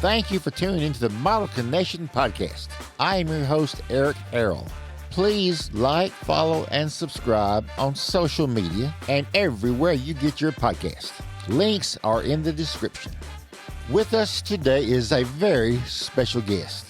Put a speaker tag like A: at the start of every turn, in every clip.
A: Thank you for tuning into the Model Connection podcast. I am your host, Eric Harrell. Please like, follow, and subscribe on social media and everywhere you get your podcast. Links are in the description. With us today is a very special guest.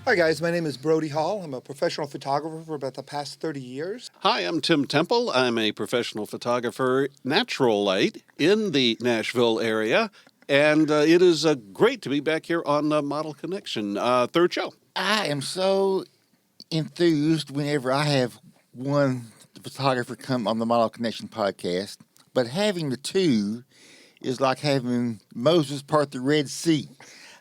B: Hi guys, my name is Brody Hall. I'm a professional photographer for about the past 30 years.
C: Hi, I'm Tim Temple. I'm a professional photographer, natural light, in the Nashville area. And it is great to be back here on Model Connection, third show.
A: I am so enthused whenever I have one photographer come on the Model Connection podcast, but having the two is like having Moses part the Red Sea.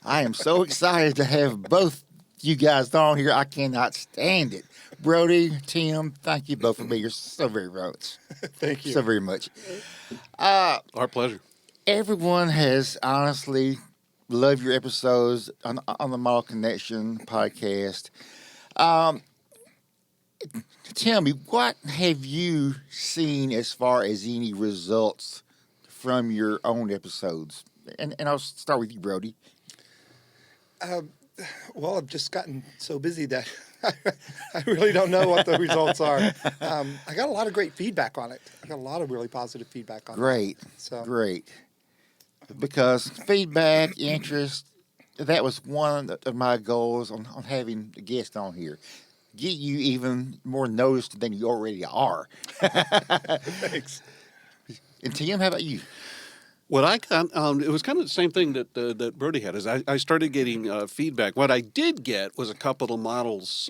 A: I am so excited to have both you guys on here. I cannot stand it. Brody, Tim, thank you both for being here so very much.
B: Thank you.
A: So very much.
C: Our pleasure.
A: Everyone has honestly loved your episodes on the Model Connection podcast. Tell me, what have you seen as far as any results from your own episodes? And I'll start with you, Brody.
B: Well, I've just gotten so busy that I really don't know what the results are. I got a lot of great feedback on it. I got a lot of really positive feedback on it.
A: Great. Great. Because feedback, interest, that was one of my goals on having a guest on here. Get you even more noticed than you already are.
B: Thanks.
A: And Tim, how about you?
C: What I got, it was kind of the same thing that Brody had. Is I started getting feedback. What I did get was a couple of models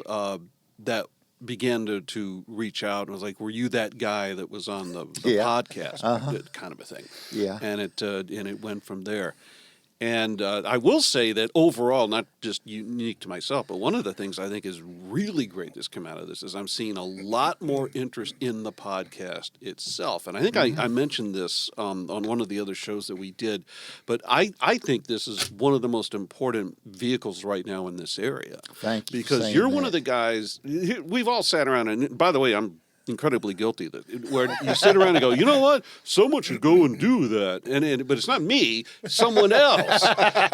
C: that began to reach out and was like, "Were you that guy that was on the podcast?" Kind of a thing.
A: Yeah.
C: And it went from there. And I will say that overall, not just unique to myself, but one of the things I think is really great that's come out of this is I'm seeing a lot more interest in the podcast itself. And I think I mentioned this on one of the other shows that we did, but I think this is one of the most important vehicles right now in this area.
A: Thank you.
C: Because you're one of the guys, we've all sat around, and by the way, I'm incredibly guilty that where you sit around and go, you know what, someone should go and do that, but it's not me, someone else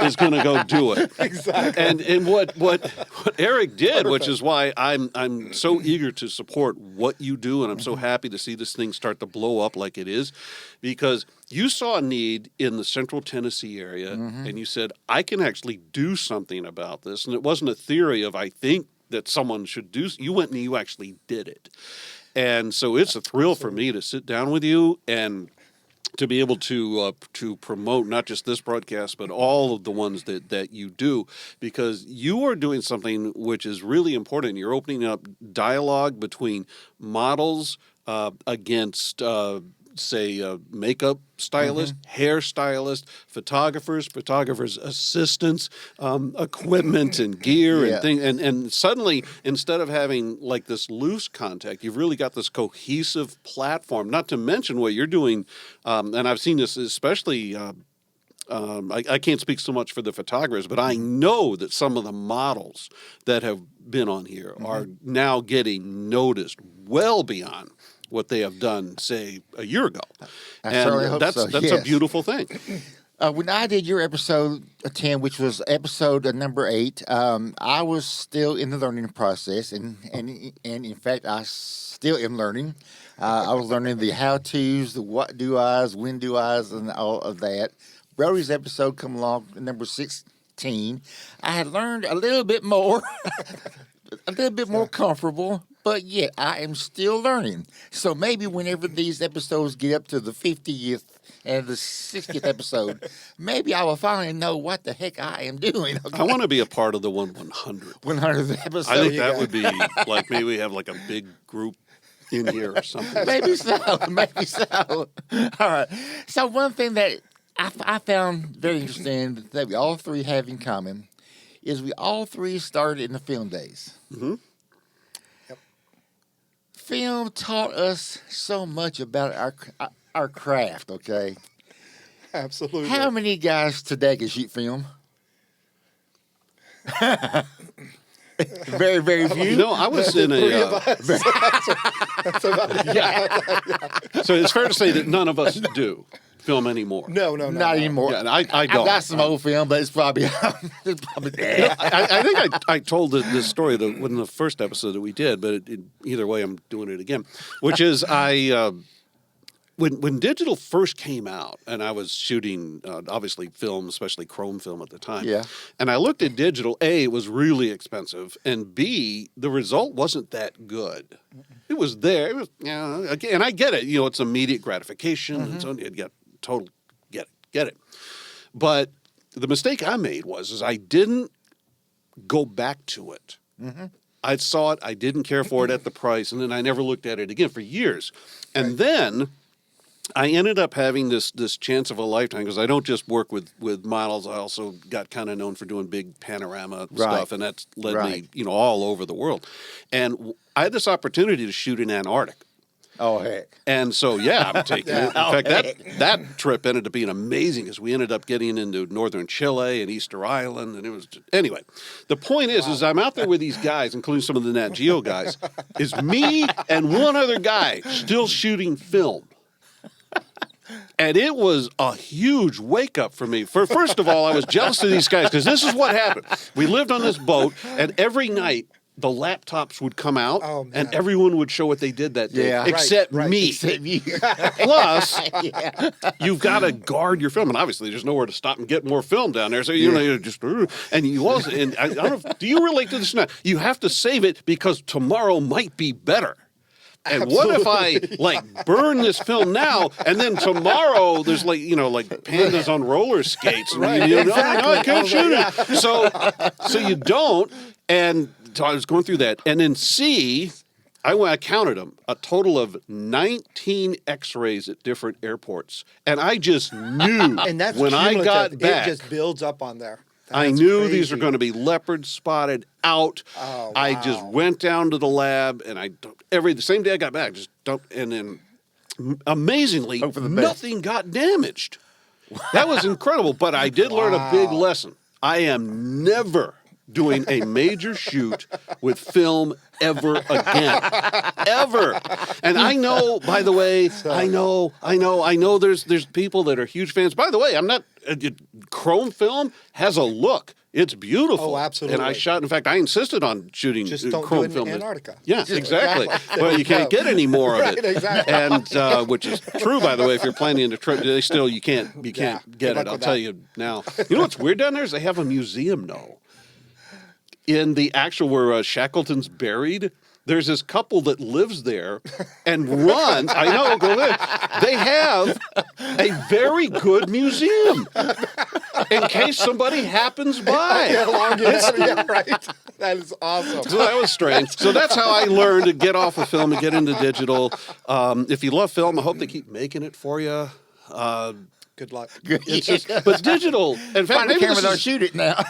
C: is going to go do it.
B: Exactly.
C: And what Eric did, which is why I'm so eager to support what you do, and I'm so happy to see this thing start to blow up like it is, because you saw a need in the central Tennessee area, and you said, I can actually do something about this, and it wasn't a theory of I think that someone should do. You went and you actually did it. And so it's a thrill for me to sit down with you and to be able to promote not just this broadcast, but all of the ones that you do, because you are doing something which is really important. You're opening up dialogue between models against say makeup stylist, hairstylist, photographers' assistants, equipment and gear and things. And suddenly, instead of having like this loose contact, you've really got this cohesive platform, not to mention what you're doing. And I've seen this especially, I can't speak so much for the photographers, but I know that some of the models that have been on here are now getting noticed well beyond what they have done, say, a year ago. And that's a beautiful thing.
A: When I did your episode 10, which was episode number 8, I was still in the learning process, and in fact, I still am learning. I was learning the how-tos, the what do I's, when do I's, and all of that. Brody's episode come along, number 16. I had learned a little bit more, a little bit more comfortable, but yet I am still learning. So maybe whenever these episodes get up to the 50th and the 60th episode, maybe I will finally know what the heck I am doing. Okay?
C: I want to be a part of the 100th.
A: 100th episode.
C: I think that would be like maybe we have like a big group in here or something.
A: Maybe so. Maybe so. All right. So one thing that I found very interesting that we all three have in common is we all three started in the film days.
C: Mm-hmm.
A: Film taught us so much about our craft, okay?
B: Absolutely.
A: How many guys today can shoot film? Very, very few.
C: You know, I was in a...
B: That's about it.
C: So it's fair to say that none of us do. film anymore.
B: No,
A: Not anymore.
C: Yeah, and I
A: I've
C: don't.
A: got some old film, but it's probably there.
C: I think I told this story in the first episode that we did, but either way, I'm doing it again. Which is when digital first came out, and I was shooting obviously film, especially chrome film at the time.
A: Yeah.
C: And I looked at digital. A, it was really expensive, and B, the result wasn't that good. It was there. It was, and I get it. It's immediate gratification, and so you get total get it. But the mistake I made was I didn't go back to it. I saw it. I didn't care for it at the price, and then I never looked at it again for years. And then I ended up having this chance of a lifetime, because I don't just work with models. I also got kind of known for doing big panorama stuff, and that's led me all over the world. And I had this opportunity to shoot in Antarctica.
A: Oh, heck.
C: And so, I'm taking it. In fact, that trip ended up being amazing, as we ended up getting into northern Chile and Easter Island. And it was anyway, the point is I'm out there with these guys, including some of the Nat Geo guys, is me and one other guy still shooting film. And it was a huge wake up for me. First of all, I was jealous of these guys, because this is what happened. We lived on this boat, and every night the laptops would come out, and everyone would show what they did that day, except me.
A: Except you.
C: Plus, you've got to guard your film, and obviously there's nowhere to stop and get more film down there. So you just and you also, and I don't know, do you relate to this or not? You have to save it, because tomorrow might be better. And what if I burn this film now, and then tomorrow there's like pandas on roller skates, and no, I can't shoot it. So you don't. And so I was going through that, and then C, I counted them, a total of 19 X-rays at different airports, and I just knew
B: and that's
C: when I got back,
B: it just builds up on there.
C: I knew these were going to be leopard spotted out.
B: Oh, wow.
C: I just went down to the lab, and the same day I got back, just dumped, and then amazingly, nothing got damaged. That was incredible, but I did learn a big lesson. I am never doing a major shoot with film ever again. Ever. And I know, by the way, I know there's people that are huge fans. By the way, I'm not, chrome film has a look. It's beautiful.
B: Oh, absolutely.
C: And I shot, in fact, I insisted on shooting
B: just don't
C: chrome
B: do it
C: film.
B: in Antarctica.
C: Yes, exactly. Well, you can't get any more of it.
B: Right, exactly.
C: And which is true, by the way. If you're planning a trip, you can't get it. I'll tell you now. You know what's weird down there is they have a museum now. In the actual where Shackleton's buried, there's this couple that lives there and runs. I know, go there. They have a very good museum in case somebody happens by.
B: Yeah, right. That is awesome.
C: So that was strange. So that's how I learned to get off of film and get into digital. If you love film, I hope they keep making it for you.
B: Good luck.
C: It's just, but digital. In fact,
A: Find a
C: maybe
A: camera,
C: this
A: they'll
C: is,
A: shoot it now.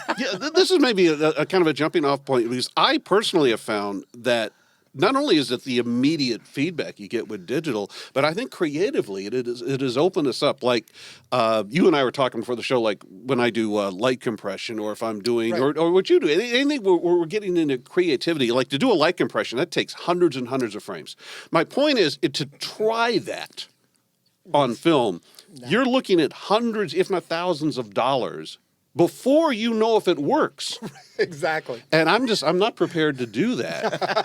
C: this is maybe a kind of a jumping off point, because I personally have found that not only is it the immediate feedback you get with digital, but I think creatively it has opened us up. Like you and I were talking before the show, like when I do light compression, or if I'm doing, or what you do, anything where we're getting into creativity, like to do a light compression, that takes hundreds and hundreds of frames. My point is to try that on film. You're looking at hundreds, if not thousands of dollars before you know if it works.
B: Exactly.
C: And I'm not prepared to do that.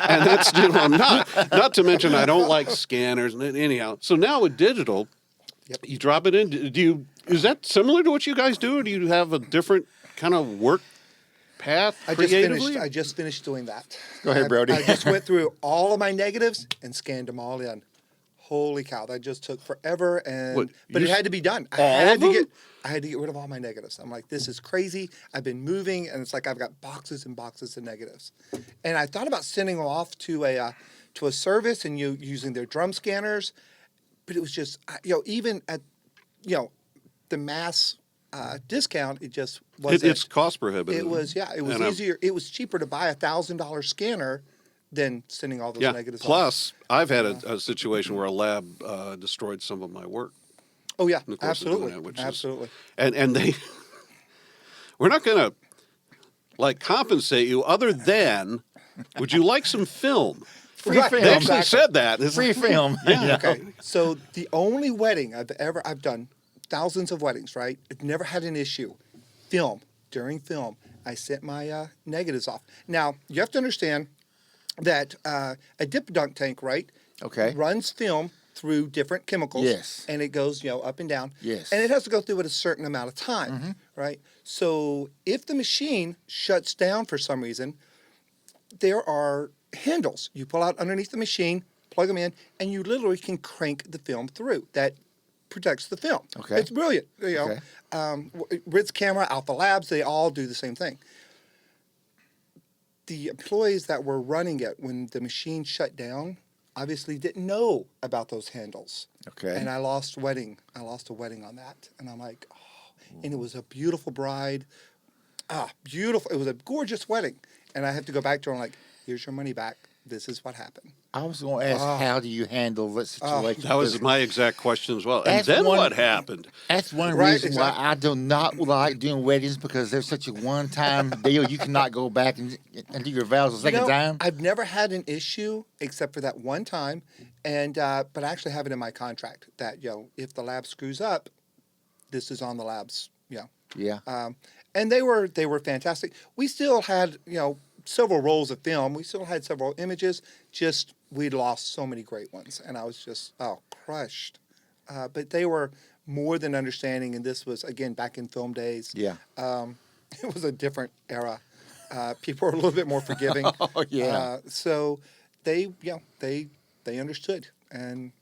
C: And that's, I'm not to mention I don't like scanners and anyhow. So now with digital, you drop it in. Is that similar to what you guys do, or do you have a different kind of work path creatively?
B: I just finished doing that.
A: Go ahead, Brody.
B: I just went through all of my negatives and scanned them all in. Holy cow, that just took forever, but it had to be done. I had to get rid of all my negatives. I'm like, this is crazy. I've been moving, and it's like I've got boxes and boxes of negatives. And I thought about sending them off to a service and using their drum scanners, but it was just even at the mass discount, it just wasn't.
C: It's cost prohibitive.
B: It was easier. It was cheaper to buy $1,000 scanner than sending all those negatives.
C: Plus, I've had a situation where a lab destroyed some of my work.
B: Oh yeah,
C: in the course of doing that,
B: absolutely.
C: And they, we're not going to compensate you other than, would you like some film?
A: Free film.
C: They actually said that.
A: Free film.
B: Yeah. Okay. So the only wedding I've done thousands of weddings, right? I've never had an issue. During film, I sent my negatives off. Now, you have to understand that a dip dunk tank, right?
A: Okay.
B: Runs film through different chemicals.
A: Yes.
B: And it goes, up and down.
A: Yes.
B: And it has to go through at a certain amount of time, right? So if the machine shuts down for some reason, there are handles you pull out underneath the machine, plug them in, and you literally can crank the film through. That protects the film.
A: Okay.
B: It's brilliant.
A: Okay.
B: Ritz Camera, Alpha Labs, they all do the same thing. The employees that were running it when the machine shut down obviously didn't know about those handles.
A: Okay.
B: And I lost a wedding on that. And I'm like, and it was a beautiful bride. Beautiful. It was a gorgeous wedding. And I have to go back to her and like, here's your money back. This is what happened.
A: I was going to ask, how do you handle that situation?
C: That was my exact question as well. And
A: That's
C: then
A: one-
C: what happened?
A: That's one
B: Right,
A: reason
B: exactly.
A: why I do not like doing weddings, because they're such a one-time deal. You cannot go back and do your vows a second time.
B: I've never had an issue except for that one time, and but I actually have it in my contract that if the lab screws up, this is on the labs.
A: Yeah.
B: And they were fantastic. We still had several rolls of film. We still had several images. Just we'd lost so many great ones, and I was just crushed. But they were more than understanding, and this was again back in film days.
A: Yeah.
B: It was a different era. People were a little bit more forgiving.
A: Oh, yeah.
B: So they understood, and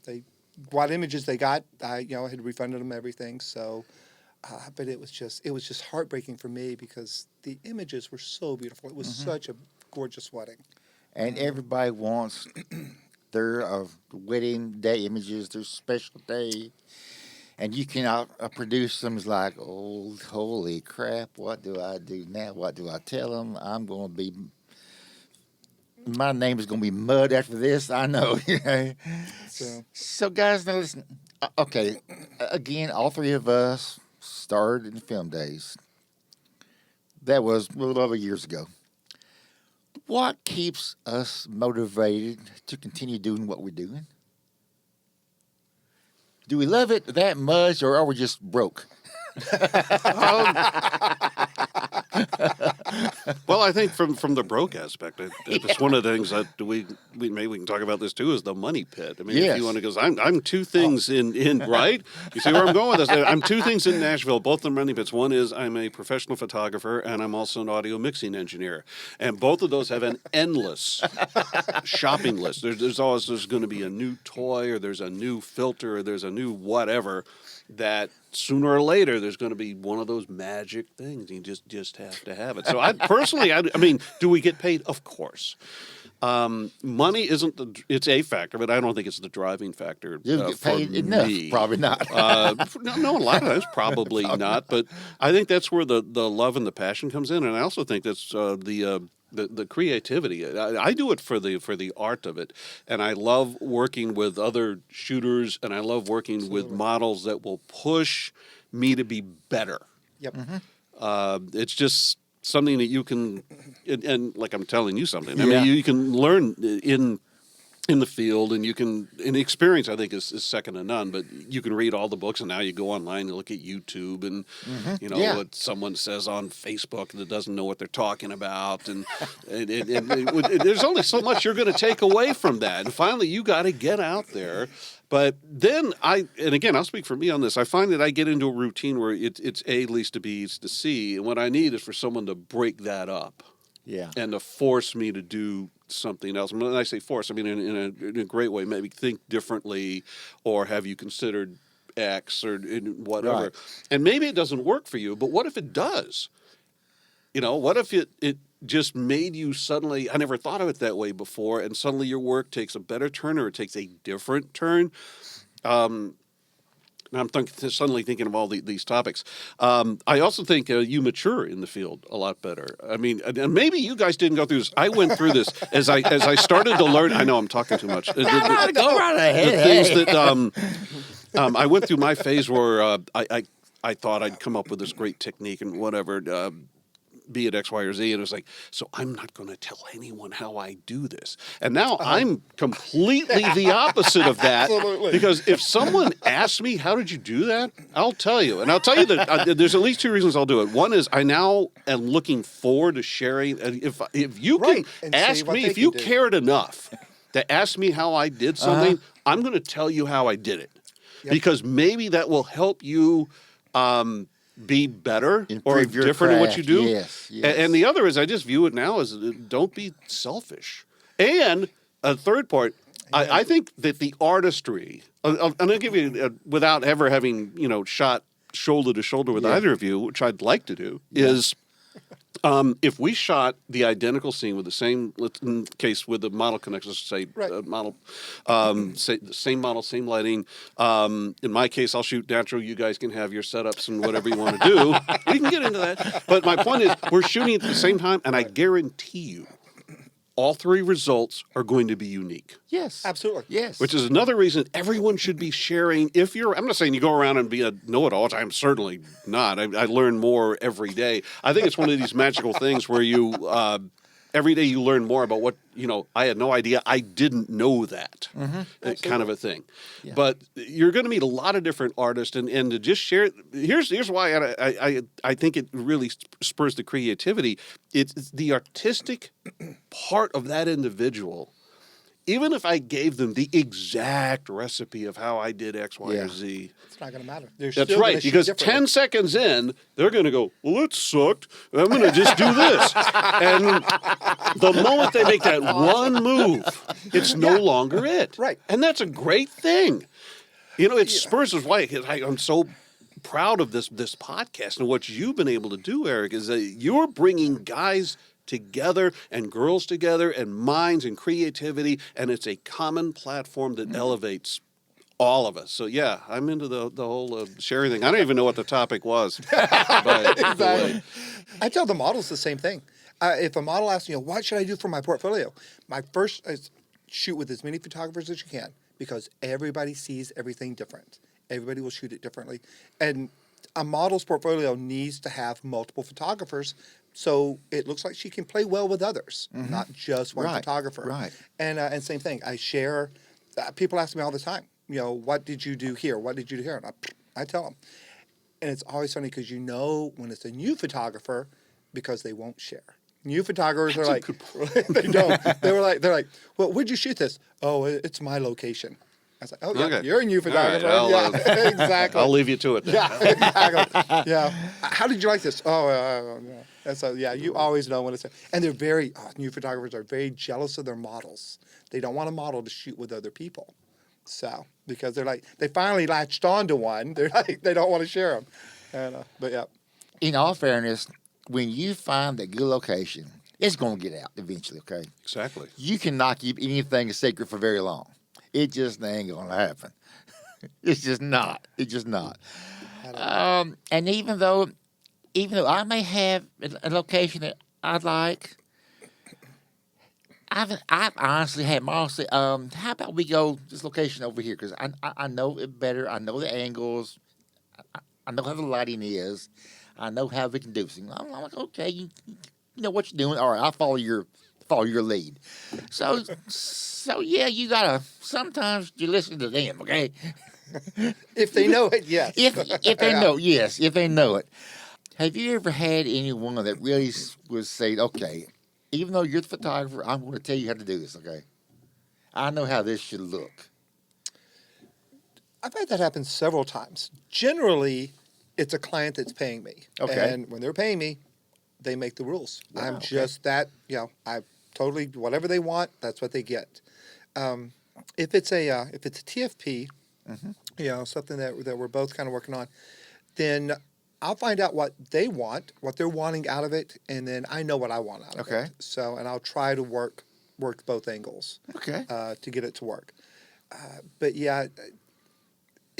B: they what images they got, I had refunded them everything. So, but it was just heartbreaking for me because the images were so beautiful. It was such a gorgeous wedding.
A: And everybody wants their wedding day images, their special day. And you cannot produce them. It's like, oh, holy crap, what do I do now? What do I tell them? My name is going to be mud after this, I know. So guys, now listen. Okay, again, all three of us started in the film days. That was a little over years ago. What keeps us motivated to continue doing what we're doing? Do we love it that much, or are we just broke?
C: Well, I think from the broke aspect, it's one of the things that we maybe we can talk about this too, is the money pit. I mean,
A: Yes.
C: if you want to go, I'm two things in right. You see where I'm going with this? I'm two things in Nashville, both the money pits. One is I'm a professional photographer, and I'm also an audio mixing engineer, and both of those have an endless shopping list. There's always going to be a new toy, or there's a new filter, or there's a new whatever. That sooner or later there's going to be one of those magic things. You just have to have it. So I personally, I mean, do we get paid? Of course. Money isn't it's a factor, but I don't think it's the driving factor.
A: You get
C: for
A: paid enough?
C: me.
A: Probably not.
C: No, a lot of times probably not. But I think that's where the love and the passion comes in, and I also think that's the creativity. I do it for the art of it, and I love working with other shooters, and I love working with models that will push me to be better.
B: Yep.
C: It's just something that you can, and like I'm telling you something. I
A: Yeah.
C: mean, you can learn in the field, and you can, and experience, I think, is second to none. But you can read all the books, and now you go online and look at YouTube, and what someone says on Facebook that doesn't know what they're talking about, and there's only so much you're going to take away from that. And finally, you got to get out there. But then and again, I'll speak for me on this. I find that I get into a routine where it's A, least to B, is to C, and what I need is for someone to break that up.
A: Yeah.
C: And to force me to do something else. And when I say force, I mean in a great way. Maybe think differently, or have you considered X, or whatever.
A: Right.
C: And maybe it doesn't work for you, but what if it does? What if it just made you suddenly, I never thought of it that way before, and suddenly your work takes a better turn, or it takes a different turn. I'm suddenly thinking of all these topics. I also think you mature in the field a lot better. I mean, and maybe you guys didn't go through this. I went through this as I started to learn. I know I'm talking too much.
A: Go right ahead.
C: The things that I went through my phase where I thought I'd come up with this great technique and whatever. be at X, Y, or Z. And it was like, so I'm not going to tell anyone how I do this. And now I'm completely the opposite of that.
B: Absolutely.
C: Because if someone asks me, how did you do that? I'll tell you. And I'll tell you that there's at least two reasons I'll do it. One is I now am looking forward to sharing. If you can
B: And
C: ask
B: see what
C: me,
B: they
C: if you
B: can do.
C: cared enough to ask me how I did something, I'm going to tell you how I did it.
B: Yep.
C: Because maybe that will help you be better or
A: Improve your
C: different in what you
A: craft.
C: do.
A: Yes, yes.
C: And the other is I just view it now as don't be selfish. And a third part, I think that the artistry, and I'll give you, without ever having, shot shoulder to shoulder with either of you, which I'd like to do, is if we shot the identical scene with the same, in case with the model connections, say model, say the same model, same lighting. In my case, I'll shoot natural. You guys can have your setups and whatever you want to do. We can get into that. But my point is, we're shooting at the same time, and I guarantee you, all three results are going to be unique.
A: Yes.
B: Absolutely.
A: Yes.
C: Which is another reason everyone should be sharing. I'm not saying you go around and be a know-it-all. I'm certainly not. I learn more every day. I think it's one of these magical things where you, every day you learn more about what, I had no idea. I didn't know that kind of a thing. Yeah. But you're going to meet a lot of different artists and to just share. Here's why I think it really spurs the creativity. It's the artistic part of that individual. Even if I gave them the exact recipe of how I did X, Y, or Z.
B: It's not going to matter.
C: That's right, because 10 seconds in, they're going to go, well, it sucked. I'm going to just do this. And the moment they make that one move, it's no longer it.
B: Right.
C: And that's a great thing. It spurs us why I'm so proud of this podcast and what you've been able to do, Eric, is that you're bringing guys together and girls together and minds and creativity, and it's a common platform that elevates all of us. So yeah, I'm into the whole sharing thing. I don't even know what the topic was.
B: Exactly. I tell the models the same thing. If a model asks me, what should I do for my portfolio? My first is shoot with as many photographers as you can, because everybody sees everything different. Everybody will shoot it differently. And a model's portfolio needs to have multiple photographers so it looks like she can play well with others, not just one photographer.
A: Right.
B: And same thing. I share. People ask me all the time. What did you do here? What did you do here? And I tell them. And it's always funny because when it's a new photographer, because they won't share. New photographers are like, they don't. They're like, well, where'd you shoot this? Oh, it's my location. I was like, oh, yeah, okay. You're a new photographer.
C: Right,
B: yeah, exactly.
C: I'll leave you to it then.
B: Yeah, exactly. Yeah. How did you like this? Oh, yeah. And so, you always know when it's... And they're new photographers are very jealous of their models. They don't want a model to shoot with other people. So, because they finally latched on to one. They're like, they don't want to share them. And, but yeah.
A: In all fairness, when you find a good location, it's going to get out eventually, okay?
C: Exactly.
A: You cannot keep anything a secret for very long. It just ain't going to happen. It's just not. It's just not. And even though I may have a location that I'd like, I've honestly had models say, how about we go this location over here? Because I know it better. I know the angles. I know how the lighting is. I know how we can do things. I'm like, okay, you know what you're doing. All right, I'll follow your lead. So yeah, you gotta. Sometimes you listen to them, okay?
B: If they know it, yes.
A: If they know, yes. If they know it. Have you ever had anyone that really was saying, okay, even though you're the photographer, I'm going to tell you how to do this, okay? I know how this should look.
B: I've had that happen several times. Generally, it's a client that's paying me.
A: Okay.
B: And when they're paying me, they make the rules.
A: Wow,
B: I'm just that, I totally, whatever they want, that's what they get. If it's a TFP, something that we're both kind of working on, then I'll find out what they want, what they're wanting out of it, and then I know what I want out of it. So, and I'll try to work both angles.
A: Okay.
B: To get it to work. But yeah,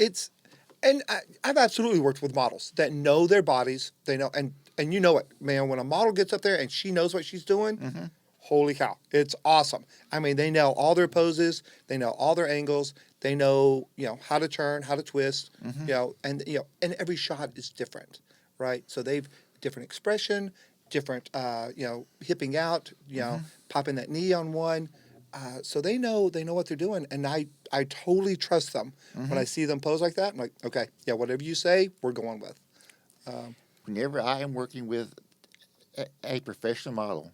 B: I've absolutely worked with models that know their bodies. They know, and you know it, man. When a model gets up there and she knows what she's doing, holy cow, it's awesome. I mean, they know all their poses, they know all their angles, they know how to turn, how to twist, and every shot is different, right? So they've different expression, different, hipping out, popping that knee on one. So they know what they're doing, and I totally trust them. When I see them pose like that, I'm like, okay, yeah, whatever you say, we're going with.
A: Whenever I am working with a professional model,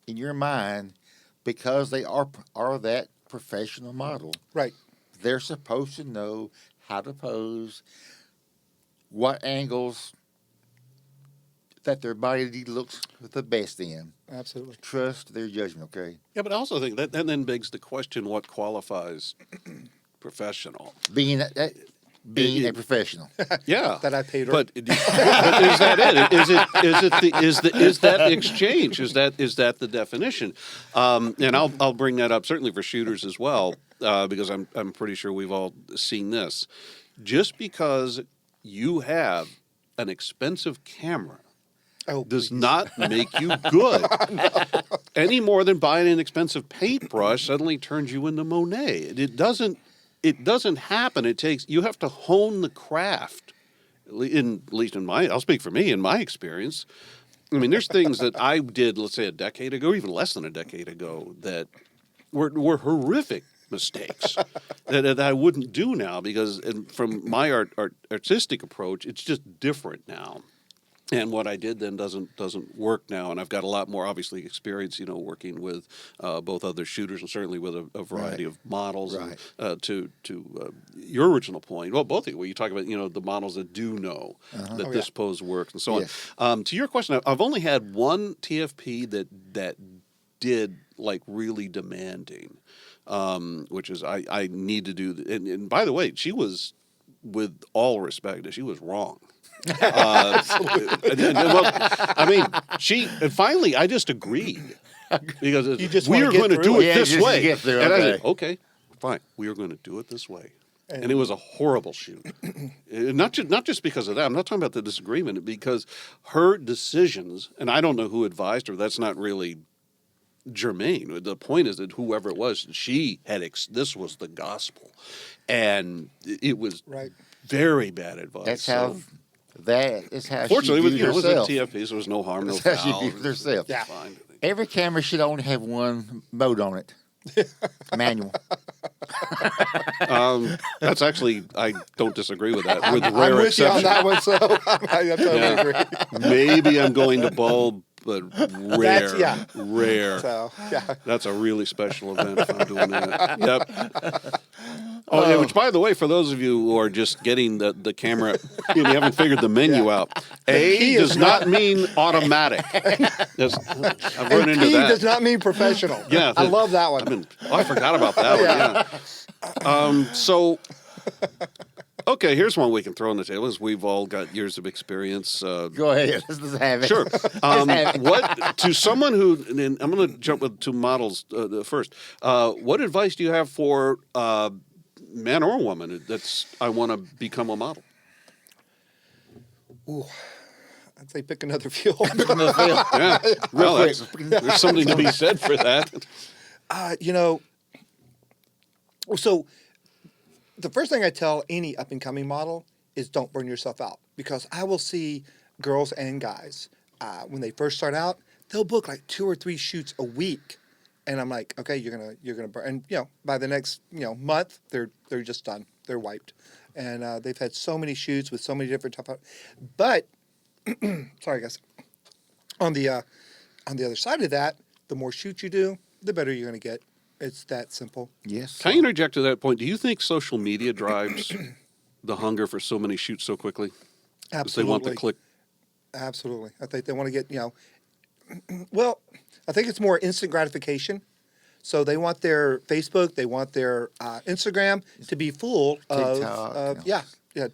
A: in your mind, because they are that professional model,
B: Right.
A: they're supposed to know how to pose, what angles that their body looks the best in.
B: Absolutely.
A: Trust their judgment, okay?
C: Yeah, but I also think that then begs the question: what qualifies professional?
A: Being
C: It-
A: a professional.
C: Yeah,
B: That I paid her.
C: but is that it? Is that the exchange? Is that the definition? And I'll bring that up certainly for shooters as well, because I'm pretty sure we've all seen this. Just because you have an expensive camera does
B: please.
C: not make you good. Any more than buying an expensive paintbrush suddenly turns you into Monet. It doesn't happen. You have to hone the craft. At least in I'll speak for me, in my experience. I mean, there's things that I did, let's say a decade ago, even less than a decade ago, that were horrific mistakes that I wouldn't do now because from my artistic approach, it's just different now. And what I did then doesn't work now, and I've got a lot more obviously experience, working with both other shooters and certainly with a variety of models.
A: Right.
C: And, to your original point, well, both of you, where you talk about the models that do know that this pose works and so
A: Yes.
C: on. To your question, I've only had one TFP that did like really demanding, which is I need to do. And by the way, she was, with all respect, she was wrong. Well, I mean, finally, I just agreed because we
B: wanna
C: are
B: get
C: going to
B: through
C: do
B: it.
C: it
A: Yeah,
C: this
A: just
C: way.
A: get through,
C: And I
A: okay.
C: said, okay, fine, we are going to do it this way. And it was a horrible shoot. Not just because of that. I'm not talking about the disagreement, because her decisions, and I don't know who advised her. That's not really germane. The point is that whoever it was, she had this was the gospel, and it was
B: Right.
C: very bad advice.
A: That's how. That is how
C: Fortunately,
A: she viewed
C: it was a
A: herself.
C: TFP, so there was no harm, no
A: That's how
C: foul.
A: she viewed herself.
B: Yeah.
C: Fine.
A: Every camera should only have one mode on it. Manual.
C: That's actually, I don't disagree with that. With
B: I'm
C: rare
B: with you on
C: exception.
B: that one, so I totally
C: Yeah.
B: agree.
C: Maybe I'm going to bulb, but rare. Rare.
B: So, yeah.
C: That's a really special event if I'm doing that. Yep. Oh, yeah, which, by the way, for those of you who are just getting the camera, you haven't figured the menu out. A
B: key
C: does
B: is
C: not mean automatic. I've run
B: And
C: into
B: P
C: that.
B: does not mean professional.
C: Yeah,
B: I love that one.
C: I forgot about that one. Yeah. So, okay, here's one we can throw on the table, as we've all got years of experience.
A: Go ahead. Let's have it.
C: Sure. What to someone who? And I'm going to jump with two models first. What advice do you have for man or woman I want to become a model?
B: Ooh, I'd say pick another field.
C: Yeah. Well, there's something to be said for that.
B: So the first thing I tell any up and coming model is don't burn yourself out, because I will see girls and guys when they first start out, they'll book like 2 or 3 shoots a week, and I'm like, okay, you're gonna burn, and by the next month they're just done, they're wiped, and they've had so many shoots with so many different type of, but sorry guys, on the other side of that, the more shoots you do, the better you're gonna get. It's that simple.
A: Yes.
C: Can I interject to that point? Do you think social media drives the hunger for so many shoots so quickly? Because they want the click.
B: Absolutely. I think they want to get, well, I think it's more instant gratification. So they want their Facebook, they want their Instagram to be full
A: TikTok,
B: of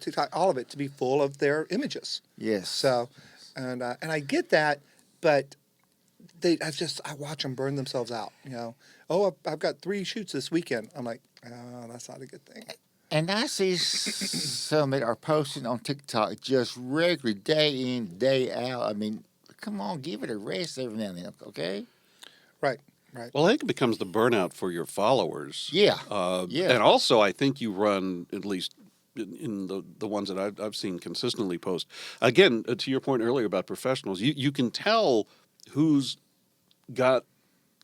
B: TikTok, all of it to be full of their images.
A: Yes.
B: So, and I get that, but I watch them burn themselves out. Oh, I've got 3 shoots this weekend. I'm like, oh, that's not a good thing.
A: And I see some that are posting on TikTok just regularly, day in, day out. I mean, come on, give it a rest every now and then, okay?
B: Right.
C: Well, I think it becomes the burnout for your followers.
A: Yeah.
C: And also, I think you run, at least in the ones that I've seen consistently post. Again, to your point earlier about professionals, you can tell who's got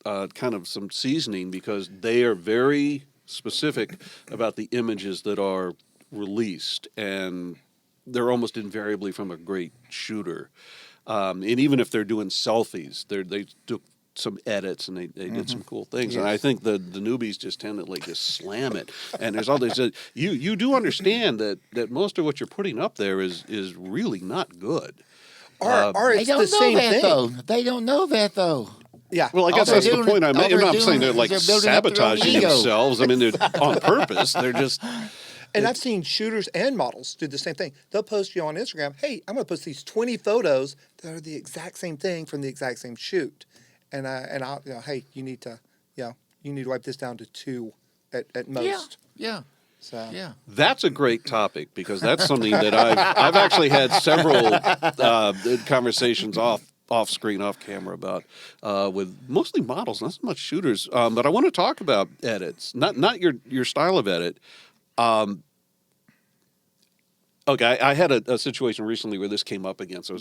C: kind of some seasoning because they are very specific about the images that are released, and they're almost invariably from a great shooter. And even if they're doing selfies, they do some edits and they did some cool things. And I think the newbies just tend to like just slam it. And there's all these. You do understand that most of what you're putting up there is really not good.
B: Or
A: They
B: it's
A: don't
B: the
A: know
B: same
A: that
B: thing.
A: though. They don't know that though.
B: Yeah.
C: Well, I guess
A: All
C: that's
A: they're
C: the
A: doing-
C: point I'm
A: all
C: making. I'm
A: they're
C: not saying
A: doing
C: they're like
A: is they're building up their own
C: sabotaging
A: ego.
C: themselves. I mean, they're on purpose. They're just.
B: And I've seen shooters and models do the same thing. They'll post you on Instagram, hey, I'm going to post these 20 photos that are the exact same thing from the exact same shoot. And I'll, hey, you need to wipe this down to 2 at most.
A: Yeah.
B: So
A: Yeah.
C: That's a great topic because that's something that I've actually had several conversations off screen, off camera about with mostly models, not so much shooters. But I want to talk about edits, not your style of edit. Okay, I had a situation recently where this came up again, so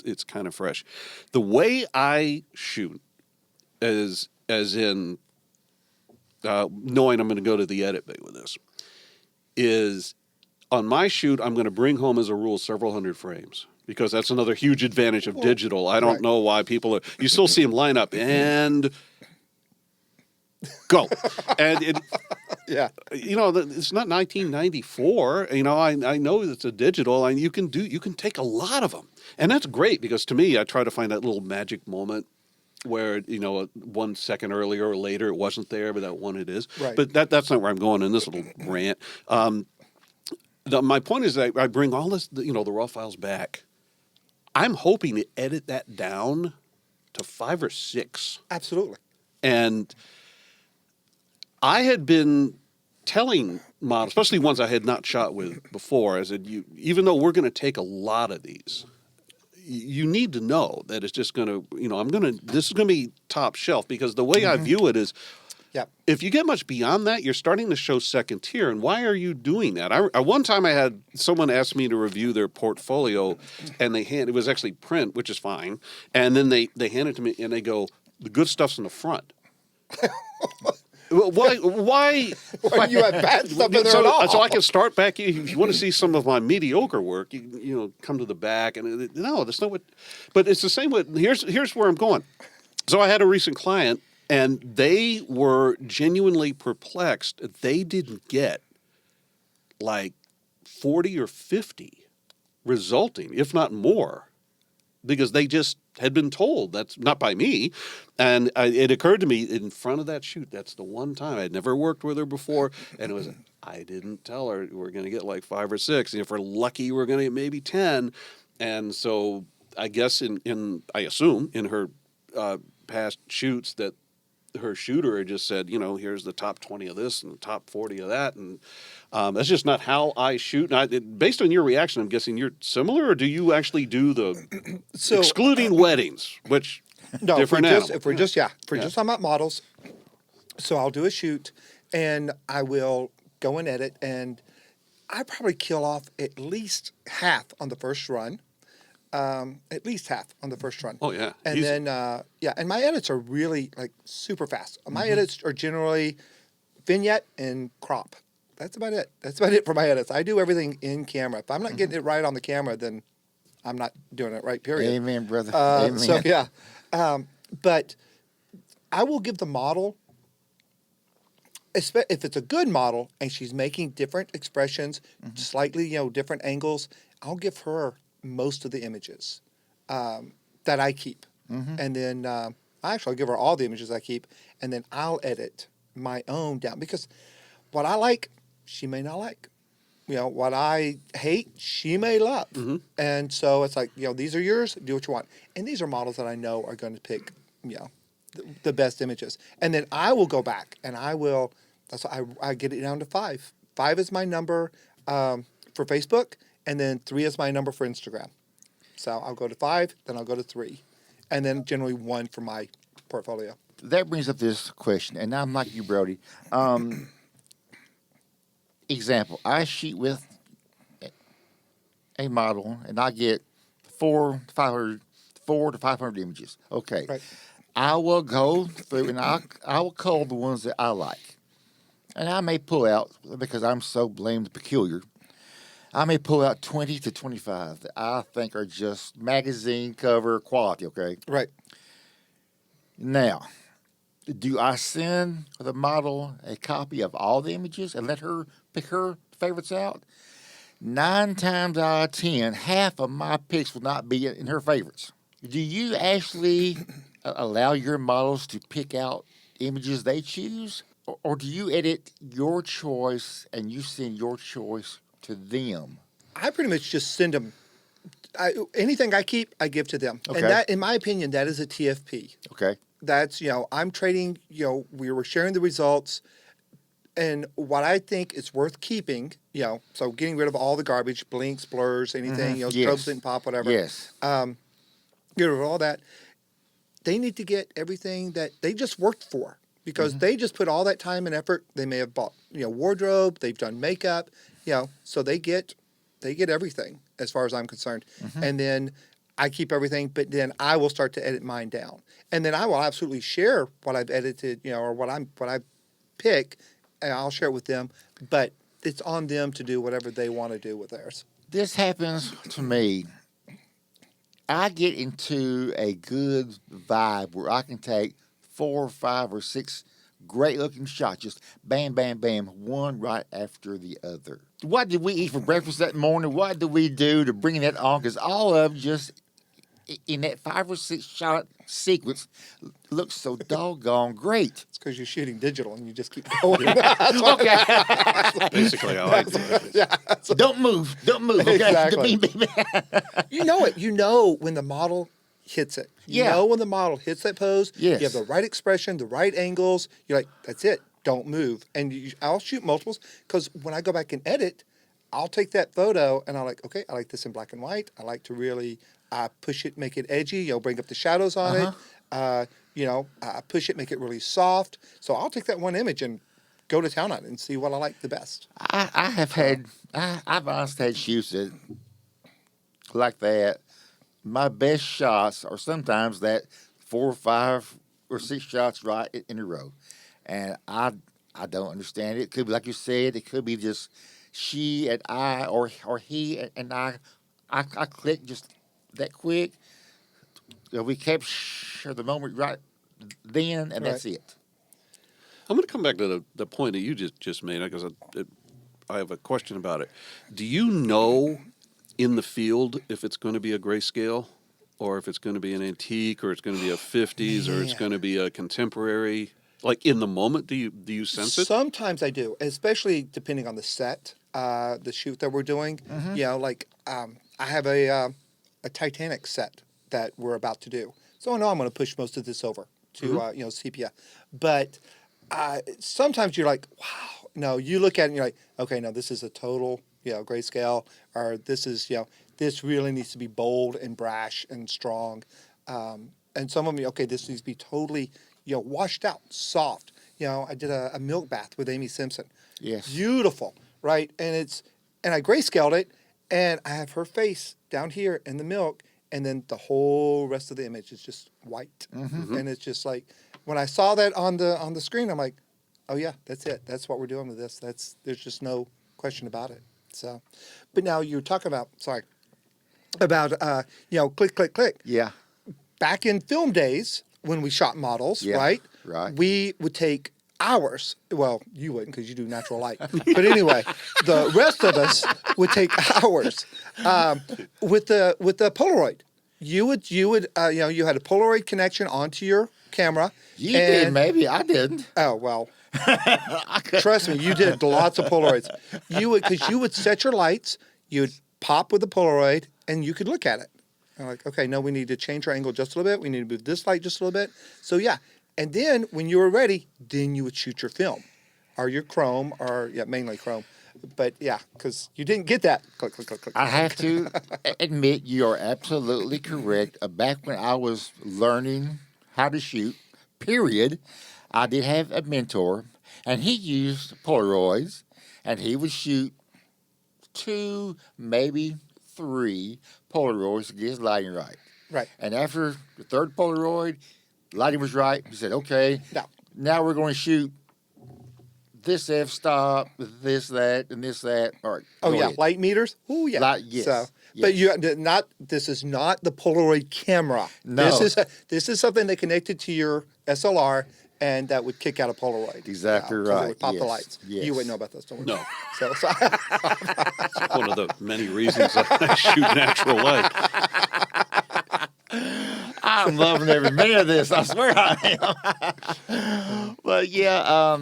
C: it's kind of fresh. The way I shoot is as in knowing I'm going to go to the edit bay with this is on my shoot, I'm going to bring home as a rule several hundred frames because that's another huge advantage of digital. I don't know why people are. You still see them line up and go, and
B: yeah.
C: it's not 1994. I know it's a digital, and you can take a lot of them, and that's great because to me, I try to find that little magic moment where 1 second earlier or later it wasn't there, but that one it is.
B: Right.
C: But that's not where I'm going in this little rant. My point is that I bring all this, the raw files back. I'm hoping to edit that down to 5 or 6.
B: Absolutely.
C: And I had been telling models, especially ones I had not shot with before, I said, even though we're going to take a lot of these, you need to know that it's just going to, this is going to be top shelf because the way I view it is, if you get much beyond that, you're starting to show second tier. And why are you doing that? One time I had someone ask me to review their portfolio, and it was actually print, which is fine. And then they hand it to me, and they go, the good stuff's in the front. Why?
B: Well, you have bad stuff in there at all.
C: So I can start back. If you want to see some of my mediocre work, come to the back. And no, that's not what. But it's the same with. Here's where I'm going. So I had a recent client, and they were genuinely perplexed. They didn't get like 40 or 50 resulting, if not more, because they just had been told. That's not by me. And it occurred to me in front of that shoot, that's the one time I'd never worked with her before. And it was, I didn't tell her we're going to get like 5 or 6. And if we're lucky, we're going to get maybe 10. And so I guess I assume in her past shoots that her shooter had just said, here's the top 20 of this and the top 40 of that. And that's just not how I shoot. And based on your reaction, I'm guessing you're similar, or do you actually do the excluding weddings, which
B: no,
C: different
B: if we're just talking about models. So I'll do a shoot, and I will go and edit, and I probably kill off at least half on the first run. At least half on the first run.
C: Oh, yeah.
B: And
C: Easy.
B: then, and my edits are really like super fast. My edits are generally vignette and crop. That's about it. That's about it for my edits. I do everything in camera. If I'm not getting it right on the camera, then I'm not doing it right, period.
A: Amen, brother. Amen.
B: So, yeah. But I will give the model, if it's a good model and she's making different expressions, slightly, different angles, I'll give her most of the images that I keep. And then I'll give her all the images I keep, and then I'll edit my own down. Because what I like, she may not like. What I hate, she may love. And so it's like, these are yours, do what you want. And these are models that I know are going to pick, the best images. And then I will go back and I get it down to 5. 5 is my number for Facebook, and then 3 is my number for Instagram. So I'll go to 5, then I'll go to 3, and then generally 1 for my portfolio.
A: That brings up this question, and I'm like you, Brody. Example, I shoot with a model and I get 4 to 500 images. Okay.
B: Right.
A: I will go through and I will cull the ones that I like. And I may pull out, because I'm so blamed peculiar, I may pull out 20 to 25 that I think are just magazine cover quality, okay?
B: Right.
A: Now, do I send the model a copy of all the images and let her pick her favorites out? 9 times out of 10, half of my picks will not be in her favorites. Do you actually allow your models to pick out images they choose? Or do you edit your choice and you send your choice to them?
B: I pretty much just send them. Anything I keep, I give to them.
A: Okay.
B: And that, in my opinion, that is a TFP.
A: Okay.
B: That's, I'm trading, we were sharing the results. And what I think is worth keeping, so getting rid of all the garbage, blinks, blurs, anything,
A: Yes.
B: strobes didn't pop, whatever.
A: Yes.
B: Get rid of all that. They need to get everything that they just worked for, because they just put all that time and effort. They may have bought, wardrobe, they've done makeup, so they get everything as far as I'm concerned. And then I keep everything, but then I will start to edit mine down. And then I will absolutely share what I've edited, or what I pick, and I'll share it with them, but it's on them to do whatever they want to do with theirs.
A: This happens to me. I get into a good vibe where I can take 4 or 5 or 6 great looking shots, just bam, bam, bam, one right after the other. What did we eat for breakfast that morning? What did we do to bring that on? Because all of just in that 5 or 6 shot sequence looks so doggone great.
B: It's because you're shooting digital and you just keep going.
A: Okay.
C: Basically, I like that.
A: Don't move. Okay?
B: Exactly. You know it. You know when the model hits it. You know when the model hits that pose.
A: Yes.
B: You have the right expression, the right angles. You're like, that's it. Don't move. And I'll shoot multiples, because when I go back and edit, I'll take that photo and I'm like, okay, I like this in black and white. I like to really push it, make it edgy. Bring up the shadows on it. Push it, make it really soft. So I'll take that one image and go to town on it and see what I like the best.
A: I've honestly had shoots that, like that. My best shots are sometimes that 4 or 5 or 6 shots right in a row. And I don't understand it. It could be, like you said, it could be just she and I, or he and I click just that quick. We capture the moment right then, and that's it.
C: I'm going to come back to the point that you just made, because I have a question about it. Do you know in the field if it's going to be a grayscale, or if it's going to be an antique, or it's going to be a 50s, or it's going to be a contemporary? Like in the moment, do you sense it?
B: Sometimes I do, especially depending on the set, the shoot that we're doing. I have a Titanic set that we're about to do, so I know I'm going to push most of this over to sepia. But sometimes you're like, wow, no. You look at it and you're like, okay, no, this is a total grayscale, or this is this really needs to be bold and brash and strong. And some of them, okay, this needs to be totally washed out, soft. I did a milk bath with Amy Simpson.
A: Yes.
B: Beautiful, right? And I grayscaled it, and I have her face down here in the milk, and then the whole rest of the image is just white. And it's just like, when I saw that on the screen, I'm like, oh yeah, that's it. That's what we're doing with this. There's just no question about it. So, but now you're talking about click, click, click.
A: Yeah.
B: Back in film days, when we shot models, right?
A: Right.
B: We would take hours. Well, you wouldn't, because you do natural light. But anyway, the rest of us would take hours with the Polaroid. You had a Polaroid connection onto your camera.
A: You did, maybe. I didn't.
B: Oh, well. Trust me, you did lots of Polaroids. Because you would set your lights, you'd pop with the Polaroid, and you could look at it. I'm like, okay, no, we need to change our angle just a little bit. We need to move this light just a little bit. So, yeah. And then when you were ready, then you would shoot your film or your chrome, or mainly chrome. But, yeah, because you didn't get that. Click, click, click, click.
A: I have to admit you are absolutely correct. Back when I was learning how to shoot, period, I did have a mentor, and he used Polaroids, and he would shoot 2, maybe 3 Polaroids to get his lighting right.
B: Right.
A: And after the third Polaroid, lighting was right. He said, okay,
B: No.
A: now we're going to shoot this f-stop, this, that, and this, that. All right.
B: Oh,
A: go
B: yeah.
A: ahead.
B: Light meters? Oh, yeah.
A: Yes.
B: So,
A: yes.
B: But this is not the Polaroid camera.
A: No.
B: This is something that connected to your SLR and that would kick out a Polaroid.
A: Exactly
B: 'cause
A: right.
B: It would pop the
A: Yes.
B: lights.
A: Yes.
B: You wouldn't know about those, don't worry.
C: No.
B: So
C: It's one of the many reasons I shoot natural light.
A: I'm loving every minute of this. I swear I am. But yeah,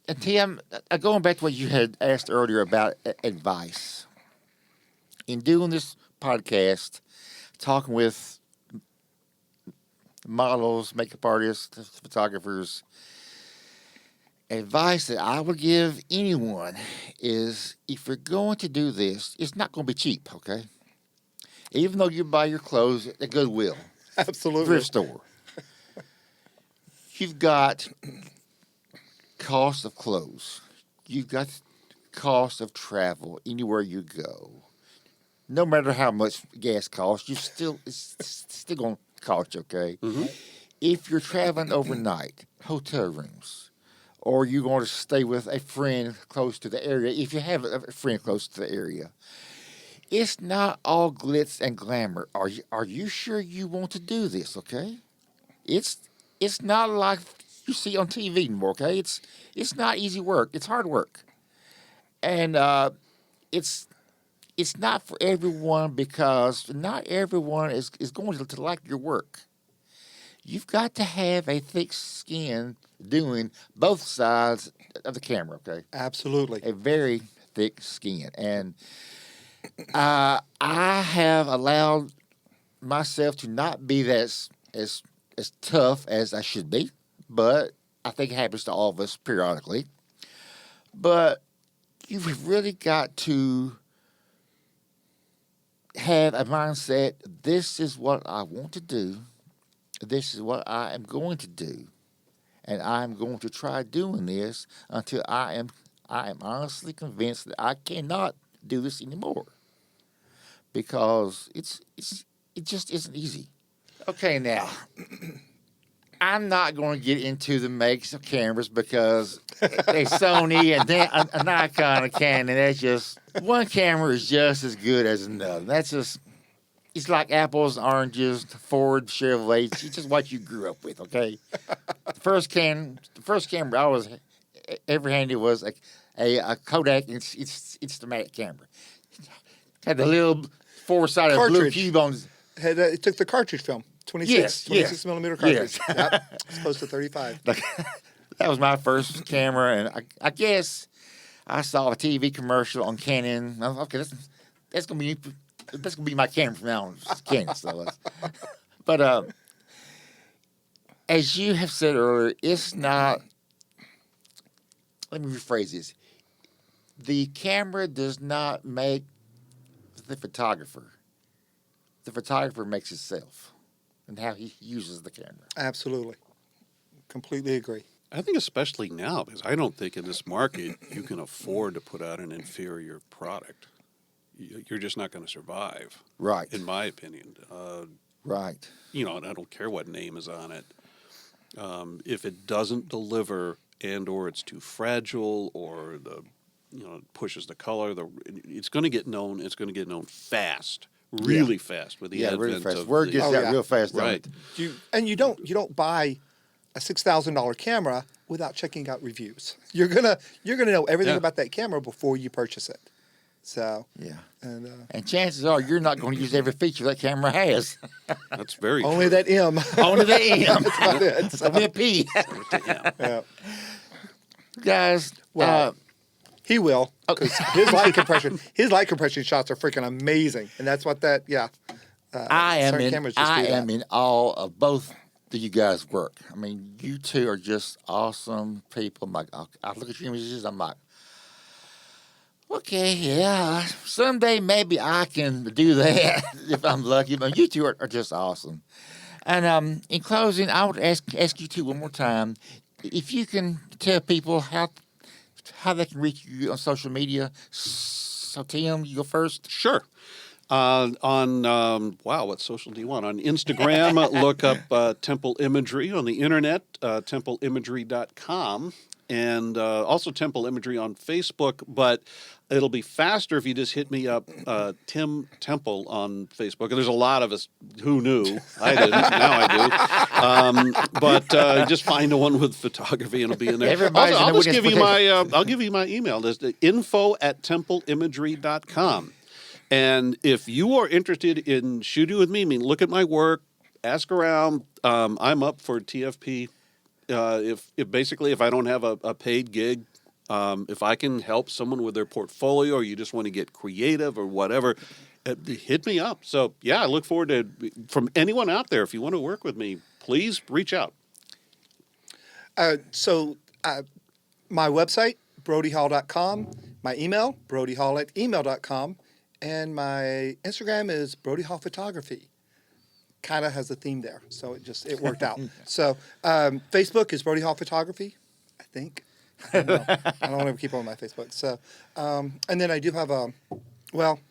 A: and Tim, going back to what you had asked earlier about advice. In doing this podcast, talking with models, makeup artists, photographers, advice that I would give anyone is if you're going to do this, it's not going to be cheap, okay? Even though you buy your clothes at Goodwill,
B: absolutely.
A: thrift store, you've got cost of clothes. You've got cost of travel anywhere you go. No matter how much gas costs, it's still going to cost you, okay?
C: Mm-hmm.
A: If you're traveling overnight, hotel rooms, or you're going to stay with a friend close to the area, if you have a friend close to the area, it's not all glitz and glamour. Are you sure you want to do this, okay? It's not like you see on TV anymore, okay? It's not easy work. It's hard work. And it's not for everyone because not everyone is going to like your work. You've got to have a thick skin doing both sides of the camera, okay?
B: Absolutely.
A: A very thick skin. And I have allowed myself to not be as tough as I should be, but I think it happens to all of us periodically. But you've really got to have a mindset, this is what I want to do, this is what I am going to do, and I'm going to try doing this until I am honestly convinced that I cannot do this anymore. Because it just isn't easy. Okay, now I'm not going to get into the makes of cameras because a Sony and then a Nikon, a Canon. That's just one camera is just as good as another. That's just it's like apples and oranges, Ford, Chevrolet. It's just what you grew up with. Okay, the first camera I was ever handed was a Kodak. It's the Mac camera. Had the little 4-sided blue
B: Cartridge.
A: cube on.
B: It took the cartridge film. 26 millimeter cartridge.
A: Yes.
B: Yep. It's close to 35.
A: That was my first camera, and I guess I saw a TV commercial on Canon. I thought, okay, that's gonna be my camera from now on. It's Canon, so but as you have said earlier, it's not. Let me rephrase this: the camera does not make the photographer. The photographer makes itself and how he uses the camera.
B: Absolutely. Completely agree.
C: I think especially now, because I don't think in this market you can afford to put out an inferior product. You're just not going to survive,
A: Right.
C: in my opinion.
A: Right.
C: You know, and I don't care what name is on it. If it doesn't deliver and or it's too fragile or it pushes the color, it's going to get known. It's going to get known fast. Really fast with the advent
A: really fast.
C: of
A: Word gets out real fast, don't
C: right.
A: it?
B: You don't buy a $6,000 camera without checking out reviews. You're gonna know everything about that camera before you purchase it. So
A: Yeah.
B: and
A: chances are you're not going to use every feature that camera has.
C: That's very
B: only
C: true.
B: that M.
A: Only the M.
B: That's about it.
A: It's only a P.
B: Yeah.
A: Guys,
B: Well, he will because his light compression shots are freaking amazing, and that's what that
A: I am
B: certain
A: in
B: cameras just do that.
A: in awe of both of you guys' work. I mean, you two are just awesome people. I look at your images, I'm like, okay, yeah, someday maybe I can do that if I'm lucky. But you two are just awesome. And in closing, I would ask you two one more time if you can tell people how they can reach you on social media. So Tim, you go first.
C: Sure. What social do you want? On Instagram, look up Temple Imagery. On the internet, templeimagery.com. And also Temple Imagery on Facebook, but it'll be faster if you just hit me up, Tim Temple on Facebook. And there's a lot of us who knew. I didn't. Now I do. But just find the one with photography, and it'll be in there.
A: Everybody's
C: Also,
A: in
C: I'll
A: the
C: just give
A: witness
C: you my I'll give you my email. There's the info@templeimagery.com. And if you are interested in shooting with me, I mean, look at my work, ask around. I'm up for TFP. If I don't have a paid gig, if I can help someone with their portfolio, or you just want to get creative or whatever, hit me up. So yeah, I look forward to from anyone out there. If you want to work with me, please reach out.
B: My website, brodyhall.com, my email, brodyhall@email.com, and my Instagram is Brody Hall Photography. Kind of has a theme there, so it worked out. So Facebook is Brody Hall Photography, I think. I don't know. I don't want to keep on my Facebook. So, and then I do have my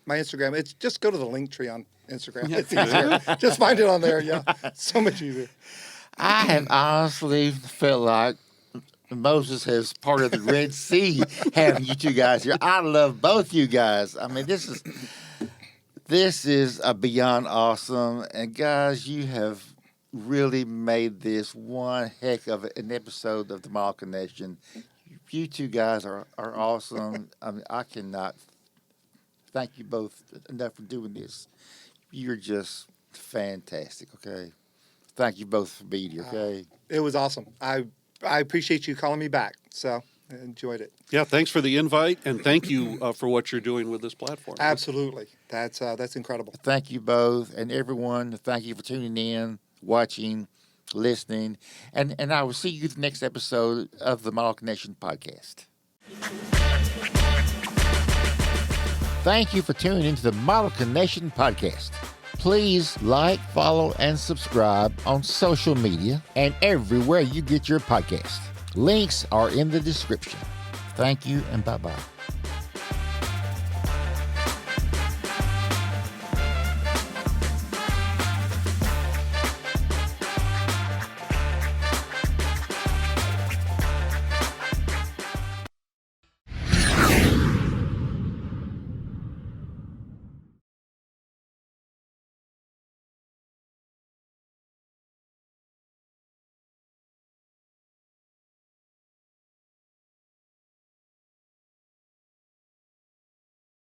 B: Instagram. It's just go to the link tree on Instagram. It's easier. Just find it on there. Yeah, so much easier.
A: I have honestly felt like Moses has parted the Red Sea having you two guys here. I love both you guys. I mean, this is a beyond awesome. And guys, you have really made this one heck of an episode of the Mall Connection. You two guys are awesome. I mean, I cannot thank you both enough for doing this. You're just fantastic, okay? Thank you both for being here, okay?
B: It was awesome. I appreciate you calling me back. So I enjoyed it.
C: Yeah, thanks for the invite, and thank you for what you're doing with this platform.
B: Absolutely. That's incredible.
A: Thank you both, and everyone, thank you for tuning in, watching, listening, and I will see you the next episode of the Model Connection podcast. Thank you for tuning into the Model Connection podcast. Please like, follow, and subscribe on social media and everywhere you get your podcast. Links are in the description. Thank you, and bye-bye.